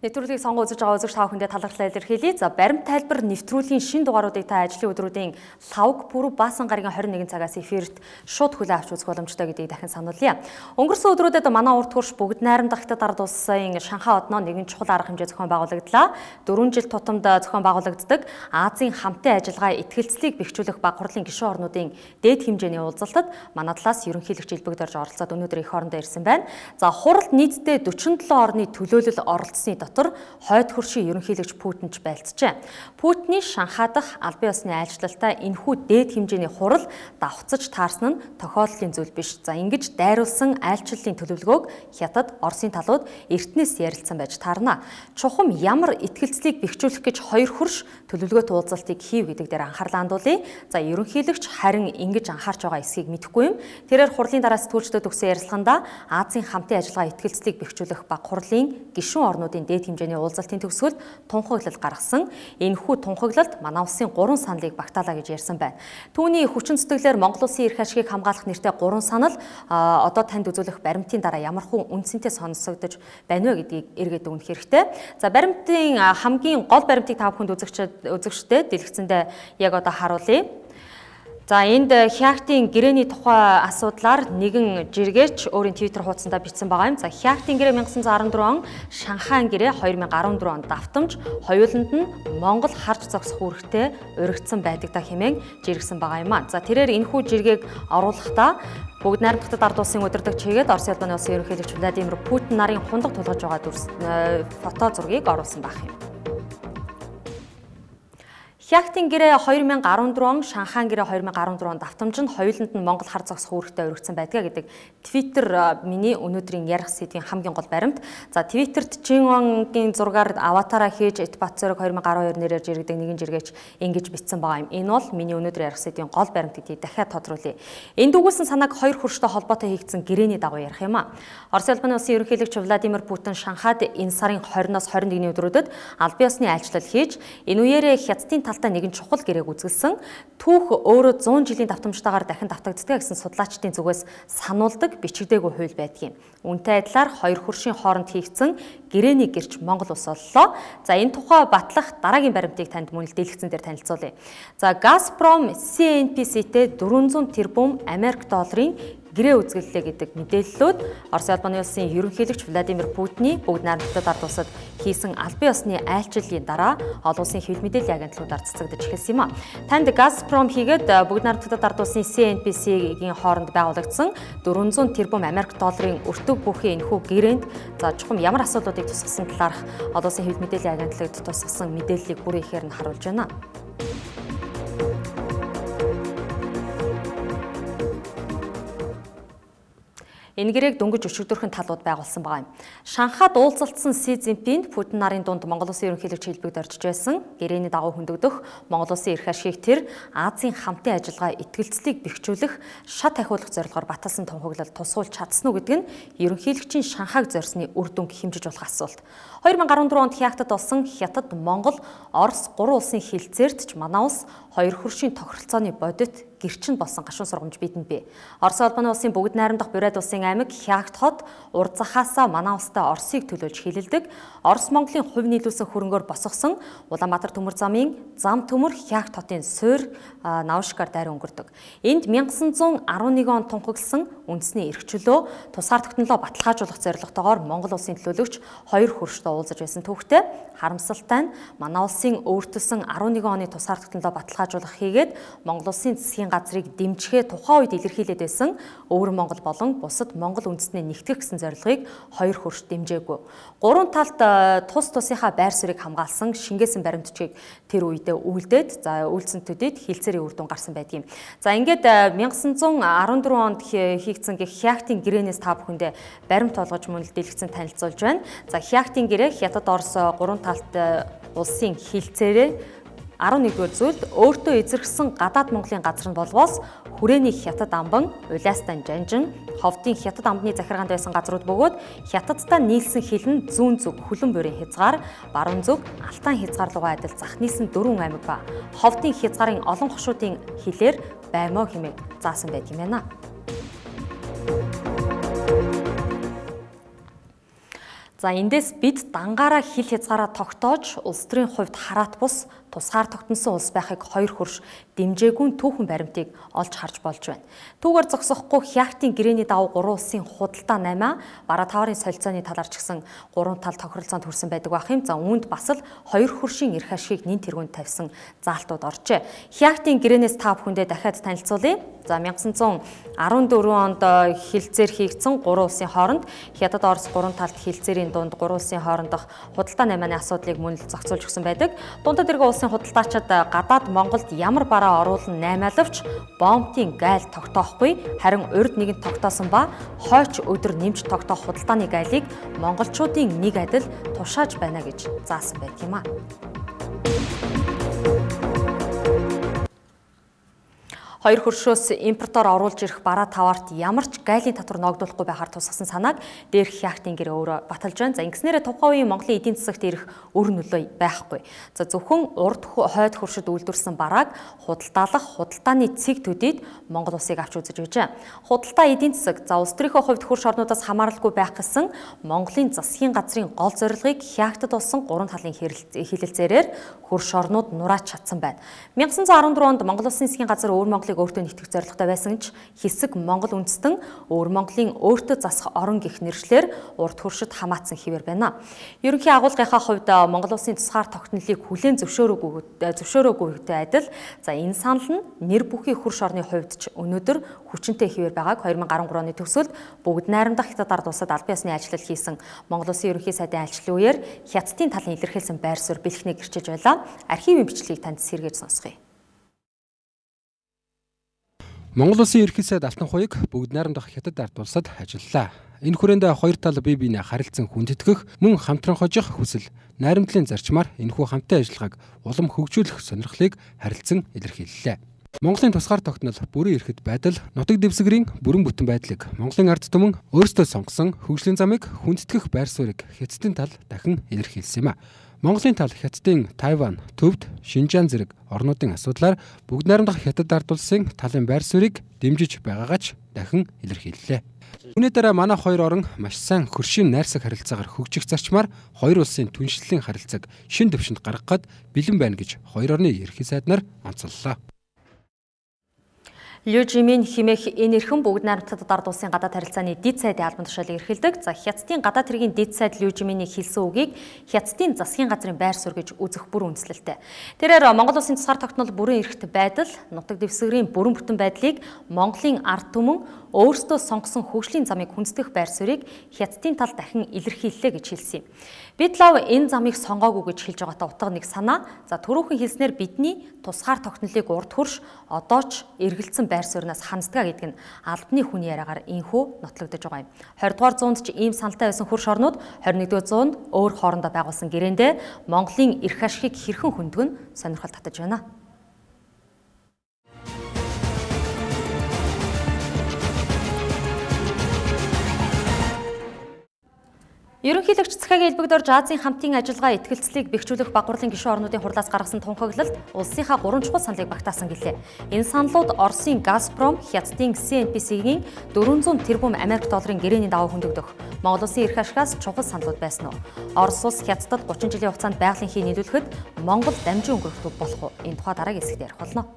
Нэвтрүүлгийг сонгон үзэж байгаа үзэгч та бүхэндээ талархлаа илэрхийлье. За баримт тайлбар нэвтрүүлгийн шин дугааруудыг та ажлын өдрүүдийн лавг пүрэв баасан гарагийн 21 цагаас эфирт шууд хүлээн авч үзэх боломжтой гэдгийг дахин сануулъя. Өнгөрсөн өдрүүдэд манай урт хурш бүгд найрамдах Хятад ард улсын Шанхай одноо нэгэн чухал арга хэмжээ зохион байгуулагдлаа. 4 жил тутамд зохион байгуулагддаг Азийн хамтын ажиллагаа итгэлцлийг бэхжүүлэх баг хурлын гишүүн орнуудын дээд хэмжээний уулзалтад манай талаас ерөнхийлөгч элбэгдэрж оролцоод өнөөдөр их хоорондоо ирсэн байна. За хуралд нийтдээ 47 орны төлөөлөл оролцсны дотор хойд хөршийн ерөнхийлөгч Путин ч байлцжээ. Путиний Шанхай дахь албан ёсны айлчлалтаа энэхүү дээд хэмжээний хурал давхцаж таарсан нь тохиолдлын зүйл биш. За ингэж дайруулсан айлчлалын төлөвлөгөөг Хятад, Оросын талууд эртнээс ярилцсан байж таарна. Чухам ямар итгэлцлийг бэхжүүлэх гэж хоёр хөрш төлөвлөгөөт уулзалтыг хийв гэдэг дээр анхаарлаа хандуулъя. За ерөнхийлөгч харин ингэж анхаарч байгаа эсхийг мэдэхгүй юм. Тэрээр хурлын дараа сэтгүүлчдэд өгсөн ярилцлаганда Азийн хамтын ажиллагаа итгэлцлийг бэхжүүлэх баг хурлын гишүүн орнуудын дээд хэмжээний уулзалтын төгсгөлд тунхаглал гаргасан. Энэхүү тунхаглалд манай улсын 3 саналыг багтаалаа гэж ярьсан байна. Түүний хүчин зүтгэлээр Монгол улсын эрх ашигыг хамгаалах нэртэй 3 санал одоо танд үзүүлэх баримтын дараа ямархуу үнцэнтэй сонсогдож байна вэ гэдгийг эргээд өгнөх хэрэгтэй. За баримтын хамгийн гол баримтыг та бүхэнд үзэгчдэд дэлгэцэндээ яг одоо харуулъя. За энд Хяхтын гэрээний тухай асуудлаар нэгэн жиргээч өөрийн Twitter хуудасанда бичсэн байгаа юм. За Хяхтын гэрээ 1914 он, Шанхайн гэрээ 2014 он давтамж, хоёуланд нь Монгол харж зогсох үүрэгтэй уригдсан байдаг та хэмээн жиргсэн байгаа юм аа. За тэрээр энэхүү жиргээг оруулахдаа бүгд найрамдах Хятад ард улсын удирдагч хийгээд Оросын албаны улсын ерөнхийлөгч Владимир Путин нарын хундаг тулгаж байгаа фото зургийг оруулсан байх юм. Хяхтын гэрээ 2014 он, Шанхайн гэрээ 2014 он давтамж нь хоёуланд нь Монгол хар зогсох үүрэгтэй уригдсан байдаг гэдэг Twitter миний өнөөдрийн ярих сэдвийн хамгийн гол баримт. За Twitterт Чингонгийн зургаар аватараа хийж Этбат зэрэг 2012 нэрээр жиргэдэг нэгэн жиргээч ингэж бичсэн байгаа юм. Энэ бол миний өнөөдөр ярих сэдвийн гол баримт гэдгийг дахиад тодруулъя. Энд үгүйсэн санааг хоёр хөрштэй холбоотой хийгдсэн гэрээний дагуу ярих юм а. Оросын албаны улсын ерөнхийлөгч Владимир Путин Шанхайд энэ сарын 20-оос 21-ний өдрүүдэд албан ёсны айлчлал хийж энэ үеэрээ Хятадын талтай нэгэн чухал гэрээг үзгэлсэн. Түүх өөрөө 100 жилийн давтамжтайгаар дахин давтагддаг гэсэн судлаачдын зүгээс сануулдаг бичигдээгүй хууль байдгийн. Үүнтэй адилаар хоёр хөршийн хооронд хийгдсэн гэрээний гэрч Монгол улс боллоо. За энэ тухай батлах дараагийн баримтыг танд мөн л дэлгэцэн дээр танилцуулъя. За Газпром CNPC-тэй 400 тэрбум Америк долларын гэрээ үзгэллээ гэдэг мэдээллүүд Оросын албаны улсын ерөнхийлөгч Владимир Путиний бүгд найрамдах Хятад ард улсад хийсэн албан ёсны айлчлалын дараа олон улсын хэвлэл мэдээллийн агентлуудаар цэцэгдэж эхэлсэн юм а. Танд Газпром хийгээд бүгд найрамдах Хятад ард улсын CNPC-гийн хооронд байгуулагдсан 400 тэрбум Америк долларын өртөг бүхий энэхүү гэрээнд за чухам ямар асуудлуудыг тусгасан талаарх олон улсын хэвлэл мэдээллийн агентлагт тусгасан мэдээллийг бүр ихээр нь харуулж байна. Энэ гэрээг дөнгөж өчигдөрхөн талууд байгуулсан байгаа юм. Шанхайд уулзалтсан Си Цзиньпин Путин нарын дунд Монгол улсын ерөнхийлөгч хэлбэгд орж байсан. Гэрээний дагуу хөндөгдөх Монгол улсын эрх ашигыг тэр Азийн хамтын ажиллагаа итгэлцлийг бэхжүүлэх шат ахиулах зорилгоор баталсан тунхаглал тусгуулж чадсан уу гэдэг нь ерөнхийлөгчийн Шанхайг зорьсны үр дүнг хэмжиж болох асуулт. 2014 онд Хяхтад болсон Хятад, Монгол, Орос 3 улсын хилцээрт ч манай улс хоёр хөршийн тохиролцооны бодит гэрчин болсон гашуун сургамж бидэнд бий. Оросын албаны улсын бүгд найрамдах Бурайд улсын аймаг Хяхт хот урд захаасаа манай улстай Оросыг төлөөлж хилэлдэг. Орос Монголын хувь нийлүүлсэн хөрөнгөөр босгосон Улаанбаатар төмөр замын зам төмөр Хяхт хотын суур Наушкаар дайр өнгөрдөг. Энд 1911 он тунхагласан үндэсний эрх чөлөө тусгаар тогтнолоо баталгаажуулах зорилготойгоор Монгол улсын төлөөлөгч хоёр хөрштэй уулзаж байсан түүхтэй харамсалтай нь манай улсын өөртөлсөн 11 оны тусгаар тогтнолоо баталгаажуулах хийгээд Монгол улсын засгийн газрыг дэмжихээ тухайн үед илэрхийлээд байсан өвөр Монгол болон бусад Монгол үндэстнээ нэгтгэх гэсэн зорилгыг хоёр хөрш дэмжээгүй. Гурван талд тус тусынхаа байр суурийг хамгаалсан шингээсэн баримтчгийг тэр үедээ үлдээд за үйлцэн төдийд хилцээрийн үр дүн гарсан байдгийг. За ингээд 1914 онд хийгдсэн Хяхтын гэрээнээс та бүхэндээ баримт олгож мөн л дэлгэцэн танилцуулж байна. За Хяхтын гэрээ Хятад, Орос гурван талт улсын хилцээрээ 11-р зүйлд өөртөө эзэрхсэн гадаад Монголын газар нь болвоос хүрээний Хятад амбан, Улаастан Жанжин, Ховдын Хятад амбны захиргаанд байсан газрууд бөгөөд Хятадтай нийлсэн хил нь зүүн зүг Хүлэн буурийн хязгаар, баруун зүг Алтан хязгаар руугаа адил зах нийлсэн 4 аймаг ба Ховдын хязгаарын олон хошуудын хилээр баймоо хэмээн заасан байт юм байна. За эндээс бид дангаараа хил хязгаараа тогтоож улс төрийн хувьд хараат бус тусгаар тогтносон улс байхыг хоёр хөрш дэмжээгүй түүхэн баримтыг олж харж болж байна. Түүгээр зогсохгүй Хяхтын гэрээний давуу 3 улсын худалдаа 8, бараа таврын солилцооны талаар ч гэсэн 3 тал тохиролцоонд хүрсэн байдаг байх юм. За үүнд бас л хоёр хөршийн эрх ашигыг нэн тэргуунд тавьсан заалтууд оржээ. Хяхтын гэрээнээс та бүхэндээ дахиад танилцуулъя. За 1914 онд хилцээр хийгдсэн 3 улсын хооронд Хятад Орос 3 талд хилцээрийн дунд 3 улсын хоорондох худалдаа 8-ны асуудлыг мөн л зохицуулж өгсөн байдаг. Дундад эргээ улсын худалдаачид гадаад Монголд ямар бараа оруулан 8-алвч бомбтын гайл тогтоохгүй, харин урд нэгэнд тогтоосон ба хойч өдөр нэмж тогтоох худалдааны гайлыг монголчуудын нэг адил тушааж байна гэж заасан байт юм а. Хоёр хөршөөс импортоор оруулж ирэх бараа таваарт ямар ч гайлын татвар ногдуулахгүй байхаар тусгасан санааг дээрх Хяхтын гэрээ өөрөө баталж байна. За ингэснээрээ тухайн үеийн Монголын эдийн засагт ирэх өр нөлөө байхгүй. За зөвхөн урд хойд хөршид үйлдвэрсэн барааг худалдаалах худалдааны цэг төдийд Монгол улсыг авч үзэж байжээ. Худалдаа эдийн засаг за улс төрийнхөө хувьд хөрш орнуудаас хамааралгүй байх гэсэн Монголын засгийн газрын гол зорилгыг Хяхтад болсон 3 талын хэлэлцээрээр хөрш орнууд нурааж чадсан байна. 1914 онд Монгол улсын засгийн газар өвөр Монголыг өөртөө нэтгэх зорилготой байсан ч хэсэг Монгол үндэстэн өвөр Монголын өөртөө засах орон гэх нэршлэр урд хөршид хамаатсан хэвээр байна. Ерөнхий агуулгынхаа хувьд Монгол улсын тусгаар тогтнолыг хүлээн зөвшөөрөөгүйтэй адил за энэ санал нь нэр бүхий хөрш орны хувьд ч өнөөдөр хүчинтэй хэвээр байгааг 2013 оны төгсөлд бүгд найрамдах Хятад ард улсад албан ёсны ажиллал хийсэн Монгол улсын ерөнхий сайдын ажлын үеэр Хятадын талын илэрхийлсэн байр суурь бэлтгэнэ гэрчиж байлаа. Архивын бичлэгийг танд сэргээж сонсгоё. Монгол улсын ерөнхий сайд Алтан хуйг бүгд найрамдах Хятад ард улсад ажиллалаа. Энэ хүрээнд хоёр тал бие биенээ харилцан хүндэтгэх, мөн хамтран хожих хүсэл, найрамдлын зарчмаар энэхүү хамтын ажиллагааг улам хөгжүүлэх сонирхлыг харилцан илэрхийллээ. Монголын тусгаар тогтнол бүрэн эрхэт байдал, нутаг дэвсгэрийн бүрэн бүтэн байдлыг Монголын ард түмэн өөрсдөө сонгосон хөгжлийн замыг хүндэтгэх байр суурийг Хятадын тал дахин илэрхийлсэн юм а. Монголын тал Хятадын Тайван, Төвд, Шинжаан зэрэг орнуудын асуудлаар бүгд найрамдах Хятад ард улсын талын байр суурийг дэмжиж байгаагаач дахин илэрхийллээ. Үүний дараа манайх хоёр орон маш сайн хөршийн найрсаг харилцаагаар хөгжих зарчмаар хоёр улсын түншлэлийн харилцааг шин дэвшинд гаргахад бэлэн байна гэж хоёр орны ерөнхий сайд нар онцоллоо. Лю Жимин хэмээх энэ эрхэм бүгд найрамдах ард улсын гадаад харилцааны дэд сайдын албан тушаалыг эрхэлдэг. За Хятадын гадаад хэргийн дэд сайд Лю Жиминий хэлсэн үгийг Хятадын засгийн газрын байр суурь гэж үзэх бүр үндэслэлтэй. Тэрээр Монгол улсын тусгаар тогтнол бүрэн эрхт байдал, нутаг дэвсгэрийн бүрэн бүтэн байдлыг Монголын ард түмэн өөрсдөө сонгосон хөгжлийн замыг хүндэтгэх байр суурийг Хятадын тал дахин илэрхийллээ гэж хэлсэн юм. Бид лав энэ замыг сонгоогүй гэж хэлж байгаатай утга нэг санаа. За түрүүхэн хэлснээр бидний тусгаар тогтнолыг урд хөрш одоо ч эргэлзсэн байр сууриас ханддаг гэдэг нь албаны хүний яриагаар инхүү нотлогдож байгаа юм. 20 дугаар зуунд ч ийм саналтай байсан хөрш орнууд 21 дугаар зуунд өөр хоорондоо байгуулсан гэрээндээ Монголын эрх ашигыг хэрхэн хөндөг нь сонирхол татаж байна. Ерөнхийлөгч Цахагийн элбэгд орж Азийн хамтын ажиллагаа итгэлцлийг бэхжүүлэх багварлын гишүүн орнуудын хурлаас гаргасан тунхаглалд улсынхаа 3 чухал саналыг багтаасан гэлээ. Энэ саналууд Оросын Газпром, Хятадын CNPC-гийн 400 тэрбум Америк долларын гэрээний даваа хөндөгдөх Монгол улсын эрх ашигаас чухал саналууд байсан уу? Орос улс Хятадд 30 жилийн хугацаанд байгалийн хий нийлүүлэхэд Монгол дамжин өнгөрөх төв болох уу? Энэ тухай дараагийн хэсэгт ярих болно.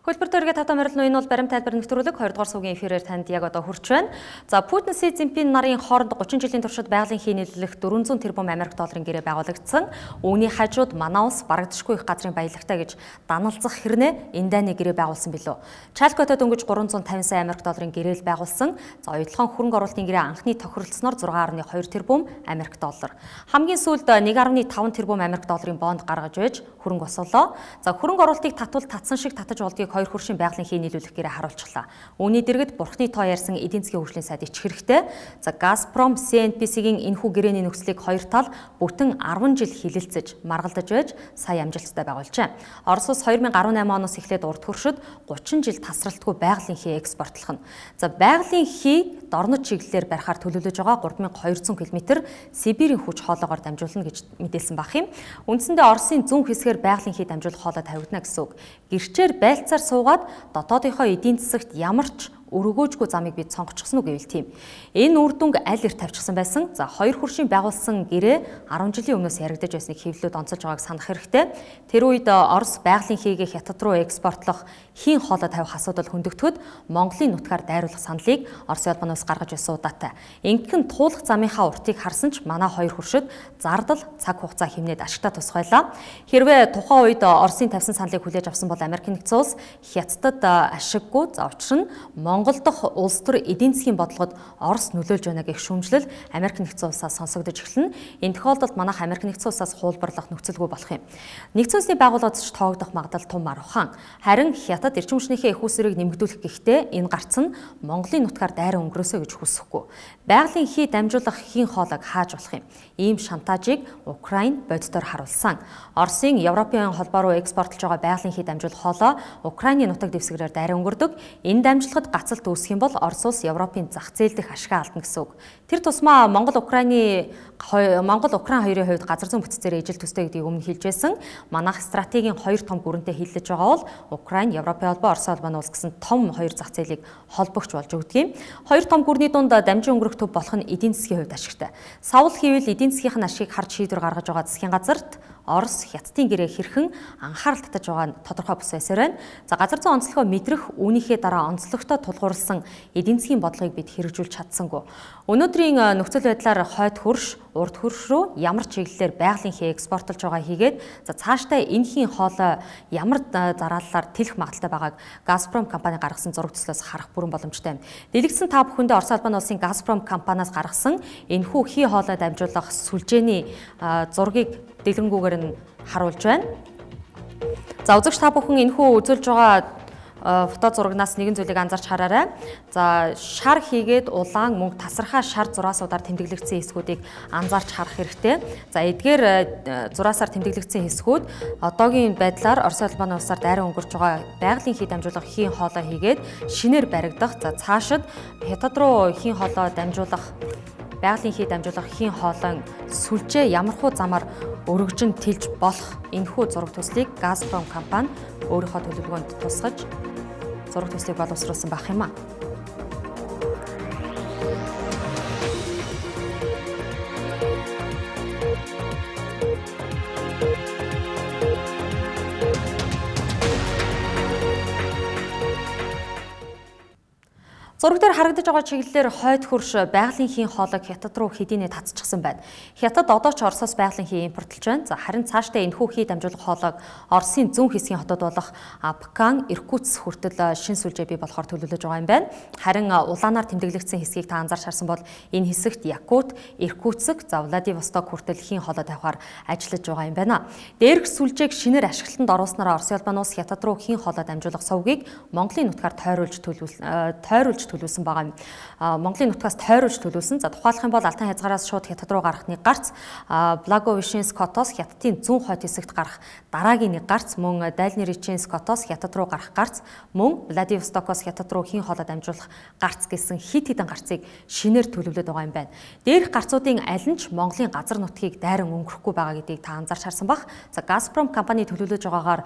Хөлбөрт өргөд татам орилно энэ бол баримт тайлбар нэвтрүүлэг 2 дугаар сувгийн эфирээр танд яг одоо хүрч байна. За Путин Си Цзиньпин нарын хооронд 30 жилийн туршид байгалийн хий нийлүүлэх 400 тэрбум Америк долларын гэрээ байгуулагдсан. Үүний хажууд манай улс барагдшгүй их газрын баялагтай гэж даналзах хэрнээ энэ дайны гэрээ байгуулсан билүү. Чалкотод дөнгөж 350 сая Америк долларын гэрээ байгуулсан. За оюутлахын хөрөнгө оруулалтын гэрээ анхны тохиролцсноор 6.2 тэрбум Америк доллар. Хамгийн сүүлд 1.5 тэрбум Америк долларын бонд гаргаж байж хөрөнгө ослоо. За хөрөнгө оруулалтыг татвал татсан шиг татаж болдгийг хоёр хөршийн байгалийн хий нийлүүлэх гэрээ харуулчихлаа. Үүний дэргэд Бурхны тоо ярьсан эдийн засгийн хөгжлийн сайд ичих хэрэгтэй. За Газпром CNPC-гийн энэхүү гэрээний нөхцөлийг хоёр тал бүтэн 10 жил хилэлцэж маргалдаж байж сая амжилттай байгуулжээ. Орос улс 2018 оноос эхлээд урд хөршид 30 жил тасралтгүй байгалийн хий экспортлох нь. За байгалийн хий дорнод чиглэлээр барихаар төлөвлөж байгаа 3200 км Сибирийн хүч хоолоогоор дамжуулна гэж мэдээлсэн баг юм. Үндсэндээ Оросын зүүн хэсгээр байгалийн хий дамжуулах хоолой тавигдана гэсэн үг. Гэрчээр байлцаар суугаад дотоодынхоо эдийн засагт ямар ч өргөөжгүй замыг бид сонгочихсон уу гэвэл тийм. Энэ үр дүнг аль эрт тавьчихсан байсан. За хоёр хөршийн байгуулсан гэрээ 10 жилийн өмнөөс яригдаж байсныг хэвлэлүүд онцолж байгааг санах хэрэгтэй. Тэр үед Орос байгалийн хийгээ хятад руу экспортлох хийн хоолой тавих асуудал хөндөгдөхөд Монголын нутгаар дайруулах саналыг Оросын улбанаас гаргаж байсан удаатай. Ингэн туулах замынхаа уртыг харсан ч манай хоёр хөршид зардал цаг хугацаа хэмнээд ашигтай тусгайлаа. Хэрвээ тухайн үед Оросын тавьсан саналыг хүлээж авсан бол Америк нэгдсэн улс хятадд ашиггүй. За учир нь Монгол дахь улс төр эдийн засгийн бодлогод Орос нөлөөлж байна гэх шүүмжлэл Америк нэгдсэн улсаас сонсогдож эхэлнэ. Энэ тохиолдолд манайх Америк нэгдсэн улсаас хуулбарлах нөхцөлгүй болох юм. Нэгдсэн улсны байгууллагад ч тоогдох магадлал том аргахан. Харин хятад эрчим хүчнийхээ их усрыг нэмэгдүүлэх гэхдээ энэ гарц нь Монголын нутгаар дайран өнгөрөөсэй гэж хүсэхгүй. Байгалийн хий дамжуулах хийн хоолойг хааж болох юм. Ийм шантажийг Украин боддоор харуулсан. Оросын Европын холбоо руу экспортлж байгаа байгалийн хий дамжуулах хоолой Украины нутаг дэвсгэрээр дайран өнгөрдөг. Энэ дамжлагад гацалт үүсэх юм бол Орос улс Европын зах зээл дэх ашгаа алдна гэсэн үг. Тэр тусмаа Монгол-Украин хоёрын хувьд газар зүйн бүтцээр ижил төстэй гэдгийг өмнө хэлж байсан. Манайх стратегийн хоёр том гүрэнтэй хиллэж байгаа бол Украин, Европын холбоо, Орос улбаны улс гэсэн том хоёр зах зээлийг холбогч болж өгдөг юм. Хоёр том гүрний дунд дамжин өнгөрөх төв болох нь эдийн засгийн хувьд ашигтай. Савл хийвэл эдийн засгийн ашгийг харж шийдвэр гаргаж байгаа засгийн газарт Орос хятадын гэрээ хэрхэн анхаарал татаж байгаа нь тодорхой бус байсаар байна. За газар зүйн онцлогоо мэдрэх үүнийхээ дараа онцлогтой тулгуурласан эдийн засгийн бодлогыг бид хэрэгжүүлж чадсангүй. Өнөөдрийн нөхцөл байдлаар хойд хөрш, урд хөрш рүү ямар чиглэлээр байгалийн хий экспортлж байгаа хийгээд за цаашдаа энэ хийн хоолой ямар зарааллаар тэлэх магадaltaй байгааг Газпром компани гаргасан зураг төслөөс харах бүрэн боломжтой юм. Дэлгэцсэн та бүхэндээ Орос улбаны улсын Газпром компаниас гаргасан энэхүү хий хоолой дамжуулах сүлжээний зургийг дэлгэрэнгүйгээр нь харуулж байна. За үзэгч та бүхэн энэхүү үзүүлж байгаа фото зурагнаас нэгэн зүйлийг анзаарч хараарай. За шар хийгээд улаан мөнгө тасархаа шар зураасуудаар тэмдэглэгдсэн хэсгүүдийг анзаарч харах хэрэгтэй. За эдгээр зураасаар тэмдэглэгдсэн хэсгүүд одоогийн байдлаар Орос улбаны улсаар дайран өнгөрч байгаа байгалийн хий дамжуулах хийн хоолой хийгээд шинээр баригдах. За цаашид хятад руу хийн хоолой дамжуулах байгалийн хий дамжуулах хийн хоолойн сүлжээ ямархуу замаар өргөжин тэлж болох энэхүү зураг төслийг Газпром компани өөрийнхөө төлөвлөгөөнд тусгаж зураг төслийг боловсруулсан байх юм а. Зураг дээр харагдаж байгаа чиглэлээр хойд хөрш байгалийн хийн хоолойг хятад руу хэдийнэ татчихсан байна. Хятад одоо ч Оросоос байгалийн хий импортлж байна. За харин цаашдаа энэхүү хий дамжуулах хоолойг Оросын зүүн хэсгийн хотод болох Абхазан, Иркутск хүртэл шин сүлжээ бий болохоор төлөвлөж байгаа юм байна. Харин улаанаар тэмдэглэгдсэн хэсгийг та анзаарч харсан бол энэ хэсэгт Якут, Иркутск, за Владивосток хүртэл хийн хоолой тавихаар ажиллаж байгаа юм байна. Дээрх сүлжээг шинээр ашиглалтанд оруулснараа Оросын улбаны улс хятад руу хийн хоолой дамжуулах сувгийг Монголын нутгаар тойруулж төлөвлөсөн байгаа юм. Монголын нутгаас тойруулж төлөвлөсөн. За тухайлах юм бол Алтан хязгаараас шууд хятад руу гарах нэг гарц, Благовещенск хотоос хятадын зүүн хойд хэсэгт гарах дараагийн нэг гарц, мөн Дальнереченск хотоос хятад руу гарах гарц, мөн Владивостокоос хятад руу хийн хоолой дамжуулах гарц гэсэн хит хитэн гарцыг шинээр төлөвлөд байгаа юм байна. Дээрх гарцуудын аль нь ч Монголын газар нутгийг дайран өнгөрөхгүй байгаа гэдгийг та анзаарч харсан бах. За Газпром компани төлөвлөж байгаагаар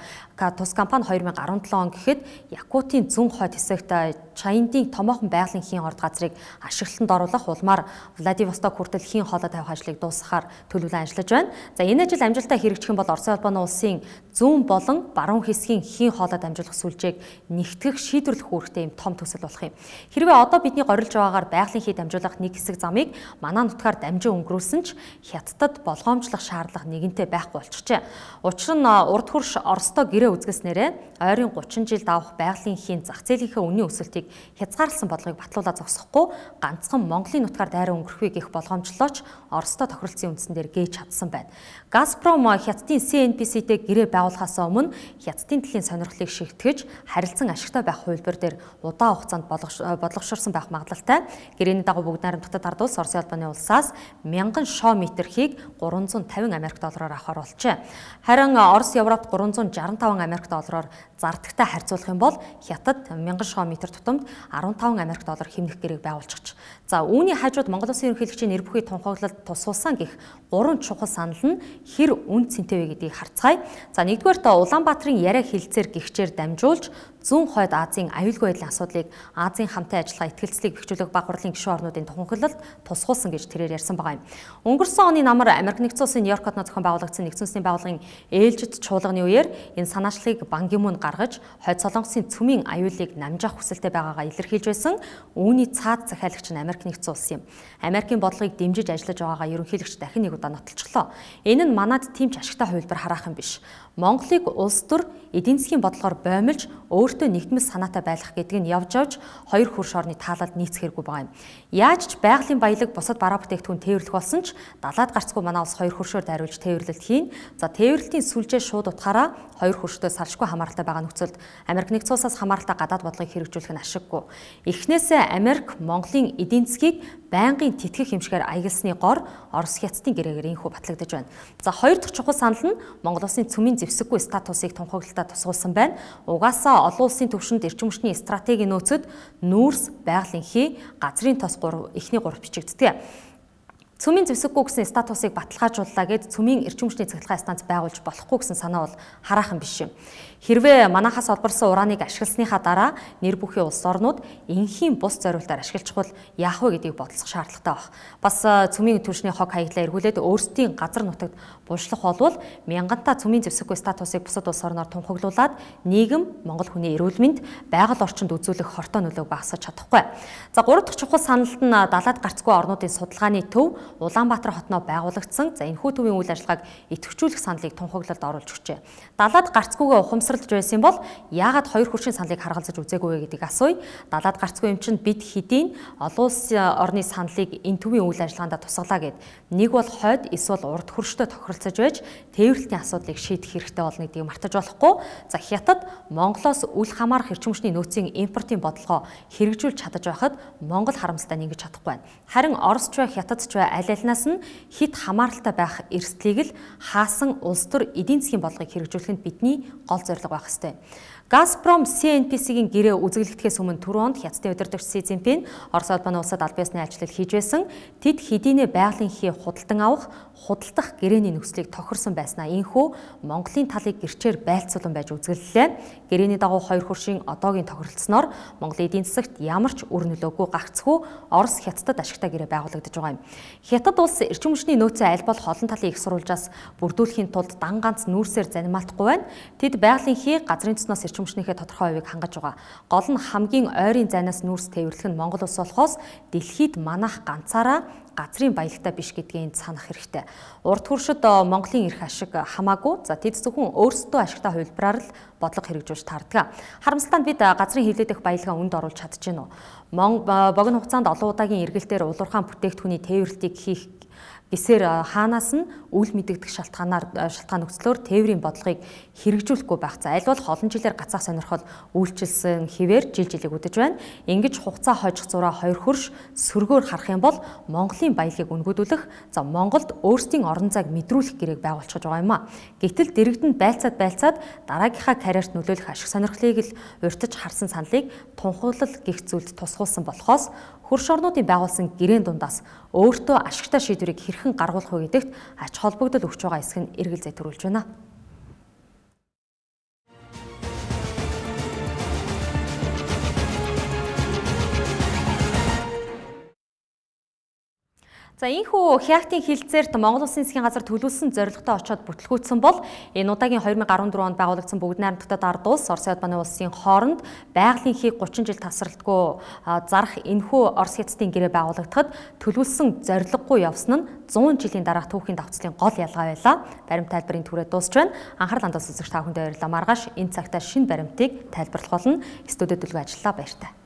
тус компани 2017 он гэхэд Якутын зүүн хойд хэсэгт Чаяндын томоохон байгалийн хийн орд газрыг ашиглалтанд оруулах улмаар Владивосток хүртэл хийн хоолой тавих ажлыг дуусгахаар төлөвлөн ажиллаж байна. За энэ ажил амжилттай хэрэгжих юм бол Оросын улбаны улсын зүүн болон баруун хэсгийн хийн хоолой дамжуулах сүлжээг нэгтгэх шийдвэрлэх үүрэгтэй юм том төсөл болох юм. Хэрвээ одоо бидний горилж байгаагаар байгалийн хий дамжуулах нэг хэсэг замыг манай нутгаар дамжин өнгөрүүлсэн ч хятадд болгоомжлох шаардлага нэгэнтээ байхгүй болчихжээ. Учир нь урд хөрш Оростой гэрээ үзгэснээрээ ойрын 30 жил давах байгалийн хийн зах зээлийнхээ үнийн өсөлтийг хязгаарласан яасан бодлогыг батлуулаад зогсохгүй ганцхан Монголын нутгаар дайраа өнгөрөхүй гэх болгоомжлооч Оростой тохиролцсон үндсэн дээр гээж чадсан байна. Газпром Хятадын CNPC-тэй гэрээ байгуулахаас өмнө Хятадын талын сонирхлыг шигтгэж харилцан ашигтай байх хувилбар дээр удаан хугацаанд бодлогоширсон байх магадлалтай. Гэрээний дагуу бүгд найрамдагтад ард улс Оросын албаны улсаас 1000 шоо метрхийг 350 Америк доллараар авахар болжээ. Харин Орос Европт 365 Америк доллараар зардагтай харьцуулах юм бол Хятад 1000 шоо метр тутамд 15 Америк доллар хэмнэх гэрээг байгуулчихж. За үүний хажууд Монгол Улсын ерөнхийлөгчийн нэр бүхий тунхаглалд тусалсан гэх 3 чухал санал нь хэр үн цэнтэй вэ гэдгийг харцгаая. За нэгдүгээрт Улаанбаатарын яриа хэлцээр гихчээр дамжуулж зүүн хойд Азийн аюулгүй байдлын асуудлыг Азийн хамтын ажиллагаа итгэлцлийг бэхжүүлэх баг хурлын гишүүн орнуудын тунхаглалд тусгуулсан гэж тэрээр ярьсан байгаа юм. Өнгөрсөн оны намар Америк нэгдсэн улсын Нью-Йорк хотод зохион байгуулагдсан Нэгдсэн улсын байгууллагын ээлжид чуулганы үеэр энэ санаачлалыг Бан Ки Мун гаргаж хойд Солонгосын цөмийн аюулыг намжаах хүсэлтэй байгаагаа илэрхийлж байсан. Үүний цаад захиалагч нь Америк нэгдсэн улс юм. Америкийн бодлогыг дэмжиж ажиллаж байгаагаа ерөнхийлөгч дахин нэг удаа нотолчихлоо. Энэ нь манад тийм ч ашигтай хувилбар хараахан биш. Монголыг улс төр эдийн засгийн бодлогоор боомлж өөртөө нэгдмэл санаатай байх гэдэг нь явж хоёр хөрш орны таалалд нийцэхэргүй байгаа юм. Яаж ч байгалийн баялаг бусад бараа бүтээгдэхүүн тээвэрлэх болсон ч далаад гарцгүй манай улс хоёр хөршөөр дайруулж тээвэрлэлт хийн. За тээвэрлэлтийн сүлжээ шууд утгаараа хоёр хөршдөө салшгүй хамааралтай байгаа нөхцөлд Америк нэгдсэн улсаас хамааралтай гадаад бодлогыг хэрэгжүүлэх нь ашиггүй. Эхнээсээ Америк Монголын эдийн засгийг байнгын тэтгэх хэмжгээр аягалсны гор Орос Хятадын гэрээгээр инхүү батлагдаж байна. За хоёр дахь чухал санал нь Монгол улсын цөмийн зэвсэггүй статусыг тунхаглалтад тусгуулсан байна. Угаасаа олон улсын түвшинд эрчим хүчний стратегийн нөөцөд нүүрс, байгалийн хий, газрын тос эхний 3 бичигддэг. Цөмийн зэвсэггүй гэсэн статусыг баталгаажууллаа гэд цөмийн эрчим хүчний цахилгаан станц байгуулж болохгүй гэсэн санаа бол хараахан биш юм. Хэрвээ манахаас олборсон урааныг ашигласныхаа дараа нэр бүхий улс орнууд энхийн бус зориултаар ашиглах бол яах вэ гэдгийг бодолцох шаардлагатай байна. Бас цөмийн түвшний хог хаяглаа эргүүлээд өөрсдийн газар нутагт булшлах болвол мянгантаа цөмийн зэвсэггүй статусыг бусад улс орноор тунхаглуулад нийгэм, Монгол хүний эрүүл мэнд, байгаль орчинд үзүүлэх хортой нөлөөг багасгаж чадахгүй. За 3 дахь чухал саналт нь далаад гарцгүй орнуудын судалгааны төв Улаанбаатар хотноо байгуулагдсан. За энэхүү төвийн үйл ажиллагааг идэвхжүүлэх саналыг тунхаглалд оруулж өгчээ. Далаад гарцгүйгээ ухамсарлаж байсан бол яагаад хоёр хөршийн саналыг харгалзаж үзээгүй вэ гэдгийг асууя. Далаад гарцгүй юм чинь бид хэдийн олон улсын орны саналыг энэ төвийн үйл ажиллагаанд тусгалаа гэд нэг бол хойд эсвэл урд хөрштэй тохиролцож байж тээвэрлэлтийн асуудлыг шийдэх хэрэгтэй болно гэдгийг мартаж болохгүй. За Хятад Монголоос үл хамаарах эрчим хүчний нөөцийн импортын бодлогоо хэрэгжүүлж чадаж байхад Монгол харамсалтай нэгж чадахгүй байна. Харин Оросч бай, Хятадч бай аль альнаас нь хит хамааралтай байх эрсдлийг л хаасан улс төр эдийн засгийн бодлогыг хэрэгжүүлэх нь бидний гол зорилго байх ёстой. Газпром CNPC-гийн гэрээ үзэглэгдэхээс өмнө түрүү онд Хятадын удирдагч Си Цзиньпин Орос улбаны улсад аль биесны ажлыг хийж байсан. Тэд хэдийнэ байгалийн хий худалдан авах, худалдах гэрээний нөхцөлийг тохирсон байснаа энхүү Монголын талыг гэрчээр байлцуулан байж үзгэллээ. Гэрээний дагуу хоёр хөршийн одоогийн тохиролцсноор Монголын эдийн засагт ямар ч үр нөлөөгүй гагцхүү Орос Хятадд ашигтай гэрээ байгуулагдаж байгаа юм. Хятад улс эрчим хүчний нөөцөө аль болох олон талын их сурвалжаас бүрдүүлэхийн тулд дан ганц нүүрсээр занимаалтгүй байна. Тэд байгалийн хий, газрын цэснээс эрчим хүчнийхээ тодорхой хувийг хангаж байгаа. Гол нь хамгийн ойрын зайнаас нүүрс тээвэрлэх нь Монгол улс болохоос дэлхийд манайх ганцаараа газрын баялагтай биш гэдгийг санах хэрэгтэй. Урд хөршид Монголын эрх ашиг хамаагүй. За тэд зөвхөн өөрсдөө ашигтай хувилбараар л бодлого хэрэгжүүлж таардаг. Харамсалтай нь бид газрын хилээдэх баялгаа үнд оруулж чадчихэв. Богино хугацаанд олон удаагийн эргэлтээр улуурхаан бүтээгдэхүүний тээвэрлэлтийг хийх бисээр хаанаас нь үл мэдэгдэх шалтгаан нөхцлөөр тээврийн бодлогыг хэрэгжүүлэхгүй байх. За аль болох олон жилээр гацаах сонирхол үйлчилсэн хэвээр жил жилиг үдэж байна. Ингэж хугацаа хойжих зураа хоёр хөрш сөргөөр харах юм бол Монголын баялагийг үнгүүдүүлэх, за Монголд өөрсдийн орон зайг мэдрүүлэх гэрээг байгуулчихж байгаа юм а. Гэтэл дэрэгдэнд байцаад дараагийнхаа карьерт нөлөөлөх ашиг сонирхлыг л урьдчилж харсан саналыг тунхаглал гэх зүйлд тусгуулсан болохоос хөрш орнуудын байгуулсан гэрээний дундаас өөртөө ашигтай шийдвэрийг хэрхэн гаргуулах вэ гэдэгт ач холбогдол өгч байгаа хэсэг нь эргэлзээ төрүүлж байна. За энэхүү хяактын хилцээрт Монгол Улсын засгийн газар төлөвлөсөн зорилготой очоод бүтлгүүцсэн бол энэ удаагийн 2014 онд байгуулагдсан бүгд найрамдагтад ард улс Орос улбаны улсын хооронд байгалийн хийг 30 жил тасралтгүй зарах энэхүү Орос Хятадын гэрээ байгуулагдахад төлөвлөсөн зорилгогүй явсан нь 100 жилийн дараах түүхийн давтцлын гол ялгаа байлаа. Баримт тайлбарын түрээ дуусч байна. Анхаарал хандуулсан үзэгч та бүхэндээ баярлалаа. Маргааш энэ цагтаа шинэ баримтыг тайлбарлах болно. Студид төлөв ажиллаа баяртай.